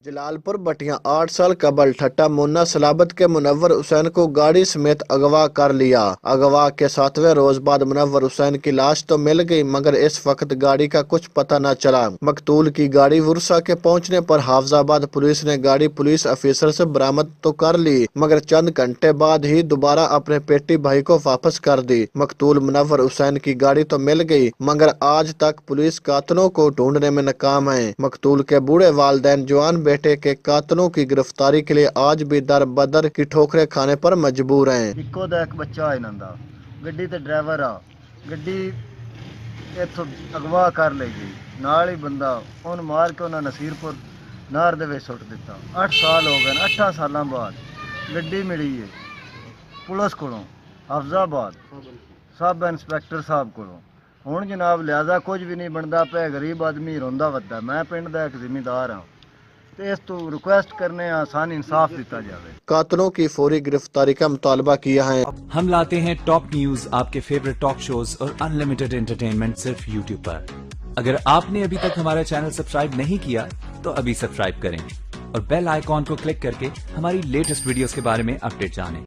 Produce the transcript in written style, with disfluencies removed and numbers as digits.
जलालपुर बटिया 8 साल कबल ठट्टा मुन्ना सलाबत के मुनव्वर हुसैन को गाड़ी समेत अगवा कर लिया। अगवा के 7वें रोज बाद मुनव्वर हुसैन की लाश तो मिल गई, मगर इस वक्त गाड़ी का कुछ पता न चला। मकतूल की गाड़ी वुरसा के पहुंचने पर हाफजाबाद पुलिस ने गाड़ी पुलिस अफसर से बरामद तो कर ली, मगर चंद घंटे बाद ही दोबारा अपने पेटी भाई को वापस कर दी। मकतूल मुनव्वर हुसैन की गाड़ी तो मिल गई, मगर आज तक पुलिस कातलों को ढूंढने में नाकाम है। मकतूल के बूढ़े वालिदैन जवान बेटे के कातलों की गिरफ्तारी के लिए आज भी दर बदर की ठोकरें खाने पर मजबूर हैं। ਇੱਕੋ ਦਾ ਇੱਕ ਬੱਚਾ ਇਹਨਾਂ ਦਾ ਗੱਡੀ ਤੇ ਡਰਾਈਵਰ ਆ ਗੱਡੀ ਇੱਥੋਂ ਅਗਵਾ ਕਰ ਲਈ ਗਈ, ਨਾਲ ਹੀ ਬੰਦਾ ਉਹਨੂੰ ਮਾਰ ਕੇ ਉਹਨਾਂ ਨਸੀਰਪੁਰ ਨਹਿਰ ਦੇ ਵਿੱਚ ਸੁੱਟ ਦਿੱਤਾ। 8 ਸਾਲ ਹੋ ਗਏ ਨੇ, 8 ਸਾਲਾਂ ਬਾਅਦ ਗੱਡੀ ਮਿਲੀ ਹੈ ਪੁਲਿਸ ਕੋਲੋਂ, ਹਾਫਜ਼ਾਬਾਦ ਸਬ ਇੰਸਪੈਕਟਰ ਸਾਹਿਬ ਕੋਲੋਂ। ਹੁਣ ਜਨਾਬ ਲਿਹਾਜ਼ਾ ਕੁਝ ਵੀ ਨਹੀਂ ਬਣਦਾ ਪਿਆ, ਗਰੀਬ ਆਦਮੀ ਰੋਂਦਾ ਵੱਧਦਾ। ਮੈਂ ਪਿੰਡ ਦਾ ਇੱਕ ਜ਼ਿਮੀਂਦਾਰ ਹਾਂ ਤੇ ਇਸ ਤੋਂ ਰਿਕੁਐਸਟ ਕਰਨੇ ਆਸਾਨ इंसाफ दिता जाए। कातलों की फौरी गिरफ्तारी का मुतालबा किया है। हम लाते हैं टॉप न्यूज, आपके फेवरेट टॉक शोज और अनलिमिटेड एंटरटेनमेंट सिर्फ यूट्यूब पर। अगर आपने अभी तक हमारा चैनल सब्सक्राइब नहीं किया तो अभी सब्सक्राइब करें और बेल आइकॉन को क्लिक करके हमारी लेटेस्ट वीडियोस के बारे में अपडेट जानें।